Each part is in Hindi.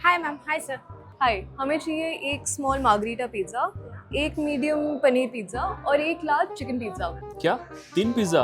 Hi ma'am. Hi sir. हाय, हमें चाहिए एक स्मॉल मार्गरीटा पिज़्ज़ा, एक मीडियम पनीर पिज़्ज़ा और एक लार्ज चिकन पिज़्ज़ा। क्या? 3 पिज़्ज़ा?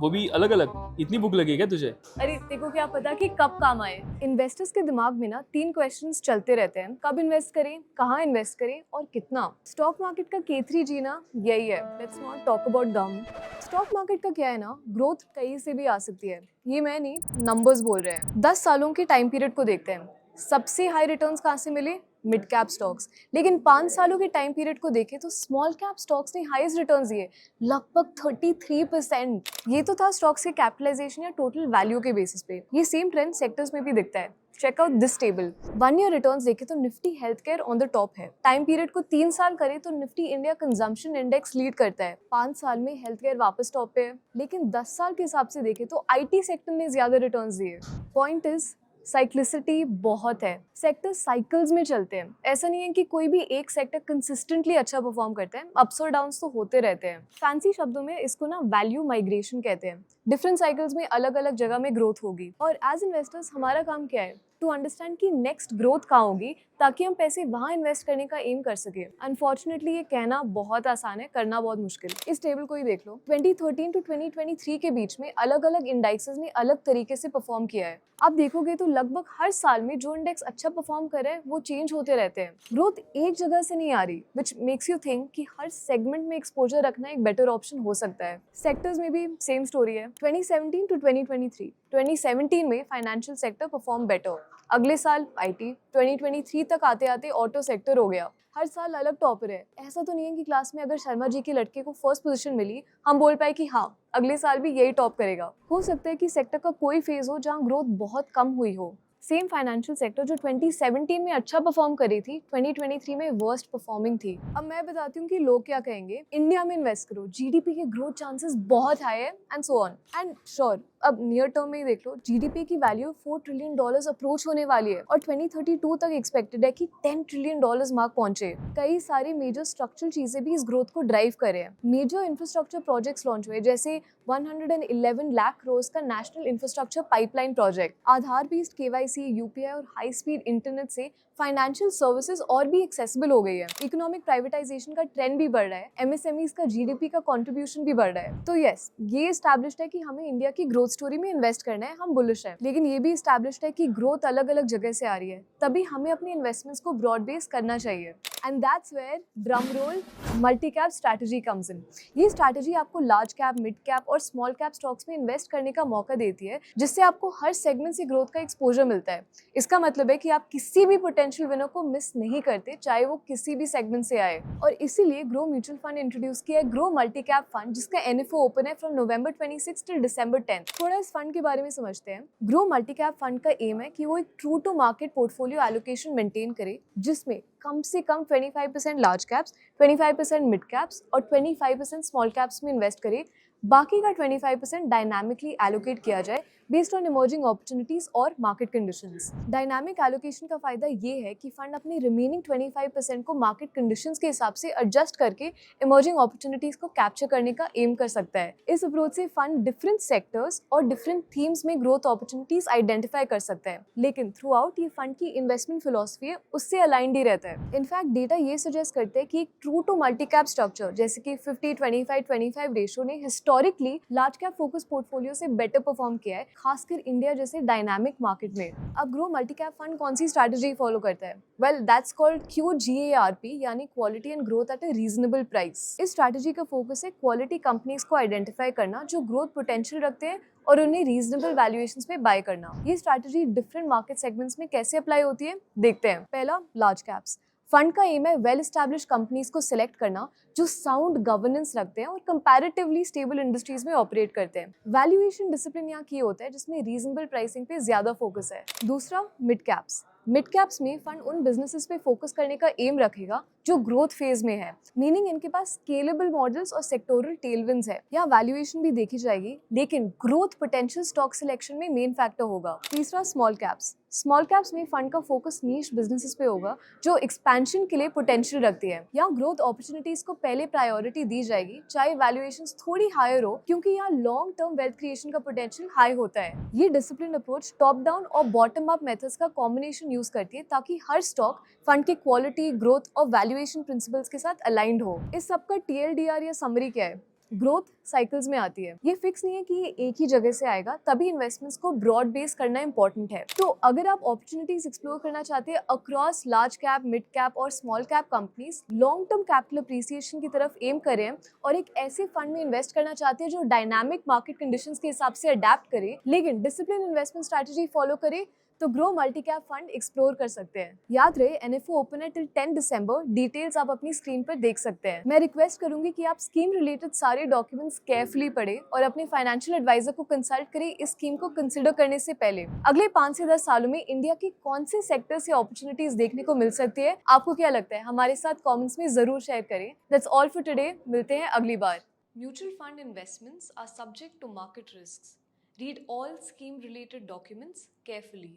वो भी अलग-अलग? इतनी भूख लगी है क्या तुझे? अरे तेरे को क्या पता कि कब काम आए। इन्वेस्टर्स के दिमाग में ना 3 क्वेश्चंस चलते रहते हैं, कब इन्वेस्ट करें, कहाँ इन्वेस्ट करें और कितना। स्टॉक मार्केट का K3G ना यही है। लेट्स नॉट टॉक अबाउट गम। स्टॉक मार्केट का क्या है ना, ग्रोथ कहीं से भी आ सकती है। ये मैं नहीं, नंबर्स बोल रहे हैं। 10 सालों के टाइम पीरियड को देखते हैं। सबसे हाई रिटर्न्स कहाँ से मिले? Mid cap stocks. लेकिन 5 सालों के टाइम पीरियड को देखें तो स्मॉल कैप स्टॉक्स ने हाईएस्ट रिटर्न्स दिए, लगभग 33%। ये तो था स्टॉक्स के कैपिटलाइजेशन या टोटल वैल्यू के बेसिस पे। ये सेम ट्रेंड सेक्टर्स में भी दिखता है। Check out this table. 1 year returns देखें तो Nifty health care on the top है। टाइम पीरियड को 3 साल करें तो Nifty India consumption index lead करता है। 5 साल में हेल्थ केयर वापस टॉप पे है। लेकिन 10 साल के हिसाब से देखें तो आईटी सेक्टर ने ज्यादा रिटर्न्स दिए। पॉइंट इज साइक्लिसिटी बहुत है। सेक्टर साइकिल्स में चलते हैं। ऐसा नहीं है कि कोई भी एक सेक्टर कंसिस्टेंटली अच्छा परफॉर्म करता है। अप्स और डाउन्स तो होते रहते हैं। फैंसी शब्दों में इसको ना वैल्यू माइग्रेशन कहते हैं। डिफरेंट साइकिल्स में अलग अलग जगह में ग्रोथ होगी और एज इन्वेस्टर्स हमारा काम क्या है? टू अंडरस्टैंड कि नेक्स्ट ग्रोथ कहाँ होगी ताकि हम पैसे वहाँ इन्वेस्ट करने का एम कर सके। अनफॉर्चुनेटली ये कहना बहुत आसान है, करना बहुत मुश्किल। इस टेबल को ही देख लो। 2013 टू 2023 के बीच में अलग अलग इंडेक्सेस ने अलग तरीके से परफॉर्म किया है। आप देखोगे तो लगभग हर साल में जो इंडेक्स अच्छा परफॉर्म कर रहा है वो चेंज होते रहते हैं। ग्रोथ एक जगह से नहीं आ रही, विच मेक्स यू थिंक कि हर सेगमेंट में एक्सपोजर रखना एक बेटर ऑप्शन हो सकता है। सेक्टर्स में भी सेम स्टोरी है। 2017 टू 2023, 2017 में फाइनेंशियल सेक्टर परफॉर्म बेटर। अगले साल आईटी, 2023 तक आते आते ऑटो सेक्टर हो गया। हर साल अलग टॉपर है। ऐसा तो नहीं है कि क्लास में अगर शर्मा जी के लड़के को फर्स्ट पोजीशन मिली हम बोल पाए कि हाँ अगले साल भी यही टॉप करेगा। हो सकता है कि सेक्टर का कोई फेज हो जहाँ ग्रोथ बहुत कम हुई हो। सेम फाइनेंशियल सेक्टर जो 2017 में अच्छा परफॉर्म करी थी, 2023 में वर्स्ट परफॉर्मिंग थी। अब मैं बताती हूँ कि लोग क्या कहेंगे। इंडिया में इन्वेस्ट करो, जीडीपी के ग्रोथ चांसेस बहुत हाई है and so on and sure. अब नियर टर्म में ही देख लो, जीडीपी की वैल्यू $4 ट्रिलियन अप्रोच होने वाली है और 2032 तक एक्सपेक्टेड है कि $10 ट्रिलियन मार्क पहुंचे। कई सारी मेजर स्ट्रक्चरल चीजें भी इस ग्रोथ को ड्राइव कर रहे हैं। मेजर इंफ्रास्ट्रक्चर प्रोजेक्ट्स लॉन्च हुए, जैसे 111 लाख करोड़ का नेशनल इंफ्रास्ट्रक्चर पाइपलाइन प्रोजेक्ट। आधार बेस्ड केवाईसी, यूपीआई और हाई स्पीड इंटरनेट से फाइनेंशियल सर्विसेज और भी एक्सेसिबल हो गई है। इकोनॉमिक प्राइवेटाइजेशन का ट्रेंड भी बढ़ रहा है। एमएसएमईज का जीडीपी का कंट्रीब्यूशन भी बढ़ रहा है। तो यस, ये एस्टैब्लिश्ड है कि हमें इंडिया की ग्रोथ स्टोरी में इन्वेस्ट करना है, हम बुलिश हैं। लेकिन ये भी एस्टैब्लिश्ड है कि ग्रोथ अलग अलग जगह से आ रही है, तभी हमें अपनी इन्वेस्टमेंट्स को ब्रॉड बेस करना चाहिए। And that's where drum roll multi cap strategy comes in. ये स्ट्रैटेजी आपको लार्ज कैप, मिड कैप और स्मॉल कैप स्टॉक्स में इन्वेस्ट करने का मौका देती है, जिससे आपको हर सेगमेंट से ग्रोथ का एक्सपोजर मिलता है। इसका मतलब है कि आप किसी भी पोटेंशियल विनर को मिस नहीं करते, चाहे वो किसी भी सेगमेंट से आए। और इसीलिए ग्रो म्यूचुअल फंड इंट्रोड्यूस किया है, ग्रो मल्टी कैप फंड, जिसका एनएफओ ओपन है फ्रॉम नवंबर 26 टिल दिसंबर 10। थोड़ा इस फंड के बारे में समझते हैं। ग्रो मल्टी कैप फंड का एम है कि वो एक true to market portfolio allocation maintain करे, जिसमें कम से कम 25% लार्ज कैप्स, 25% मिड कैप्स और 25% स्मॉल कैप्स में इन्वेस्ट करे। बाकी का 25% डायनामिकली एलोकेट किया जाए बेस्ड ऑन इमर्जिंग अपॉर्चुनिटीज और मार्केट कंडीशंस। डायनामिक एलोकेशन का फायदा ये है कि फंड अपनी रिमेनिंग 25% को मार्केट कंडीशंस के हिसाब से एडजस्ट करके इमर्जिंग अपॉर्चुनिटीज को कैप्चर करने का एम कर सकता है। इस अप्रोच से फंड डिफरेंट सेक्टर्स और डिफरेंट थीम्स में ग्रोथ अपॉर्चुनिटीज आइडेंटिफाई कर सकता है, लेकिन थ्रू आउट ये फंड की इन्वेस्टमेंट फिलॉसफी है उससे अलाइंड ही रहता है। इनफैक्ट डेटा ये सजेस्ट करते हैं कि एक true to multi cap structure जैसे कि 50-25-25 रेशियो ने historically large cap focus portfolio से बेटर परफॉर्म किया है, खासकर इंडिया जैसे डायनामिक मार्केट में। अब ग्रो मल्टी कैप फंड कौन सी स्ट्रैटेजी फॉलो करता है? वेल, दैट्स कॉल्ड QGARP, यानी quality and growth at a reasonable price. इस स्ट्रैटेजी का फोकस है क्वालिटी कंपनीज को आइडेंटिफाई करना जो ग्रोथ पोटेंशियल रखते हैं और उन्हें रीजनेबल वैल्यूएशंस पे बाय करना। ये स्ट्रैटेजी डिफरेंट मार्केट सेगमेंट्स में कैसे अप्लाई होती है देखते हैं। पहला, लार्ज कैप्स। फंड का एम है वेल एस्टैब्लिश्ड कंपनीज को सिलेक्ट करना जो साउंड गवर्नेंस रखते हैं और कंपैरेटिवली स्टेबल इंडस्ट्रीज में ऑपरेट करते हैं। वैल्यूएशन डिसिप्लिन यहाँ की होता है जिसमें रीजनेबल प्राइसिंग पे ज्यादा फोकस है। दूसरा, मिड कैप्स। मिड कैप्स में फंड उन बिजनेसेस पे फोकस करने का एम रखेगा जो ग्रोथ फेज में है, मीनिंग इनके पास स्केलेबल मॉडल्स और सेक्टोरल टेलविंड्स है। यहाँ वैल्यूएशन भी देखी जाएगी, लेकिन ग्रोथ पोटेंशियल स्टॉक सिलेक्शन में मेन फैक्टर होगा। तीसरा, स्मॉल कैप्स। स्मॉल कैप्स में फंड का फोकस नीश बिजनेसेस पे होगा जो एक्सपेंशन के लिए पोटेंशियल रखती है। यहाँ ग्रोथ अपॉर्चुनिटीज को पहले प्रायोरिटी दी जाएगी, चाहे वैल्यूएशंस थोड़ी हायर हो, क्योंकि यहाँ लॉन्ग टर्म वेल्थ क्रिएशन का पोटेंशियल हाई होता है। ये डिसिप्लिन अप्रोच टॉप डाउन और बॉटम अप मेथड्स का कॉम्बिनेशन यूज करती है ताकि हर स्टॉक फंड के क्वालिटी, ग्रोथ और वैल्यूएशन प्रिंसिपल्स के साथ अलाइंड हो। इस सबका TLDR या समरी क्या है? ग्रोथ साइकिल्स में आती है। ये फिक्स नहीं है कि ये एक ही जगह से आएगा, तभी इन्वेस्टमेंट्स को ब्रॉड बेस करना इंपॉर्टेंट है। तो अगर आप अपॉर्चुनिटीज एक्सप्लोर करना चाहते हैं across large cap, mid cap और small cap companies, long term capital appreciation की तरफ एम करें और एक ऐसे फंड में इन्वेस्ट करना चाहते हैं जो डायनामिक मार्केट कंडीशंस के हिसाब से अडेप्ट करे लेकिन डिसिप्लिन इन्वेस्टमेंट स्ट्रैटेजी फॉलो करे, तो grow multi cap fund explore कर सकते हैं। याद रहे NFO ओपन है टिल 10 दिसंबर। डिटेल्स आप अपनी स्क्रीन पर देख सकते हैं। मैं रिक्वेस्ट करूंगी कि आप स्कीम रिलेटेड सारे डॉक्यूमेंट्स केयरफुली पढ़ें और अपने फाइनेंशियल एडवाइजर को कंसल्ट करें इस स्कीम को कंसिडर करने से पहले। अगले 5 से 10 सालों में इंडिया के कौन से सेक्टर से अपॉर्चुनिटीज देखने को मिल सकती है, आपको क्या लगता है? हमारे साथ कॉमेंट्स में जरूर शेयर करें। That's all for today. मिलते हैं अगली बार। Mutual fund investments are subject to market risks. Read all scheme related documents carefully.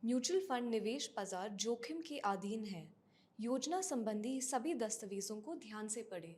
Mutual fund निवेश बाजार जोखिम के अधीन है। योजना संबंधी सभी दस्तावेजों को ध्यान से पढ़ें।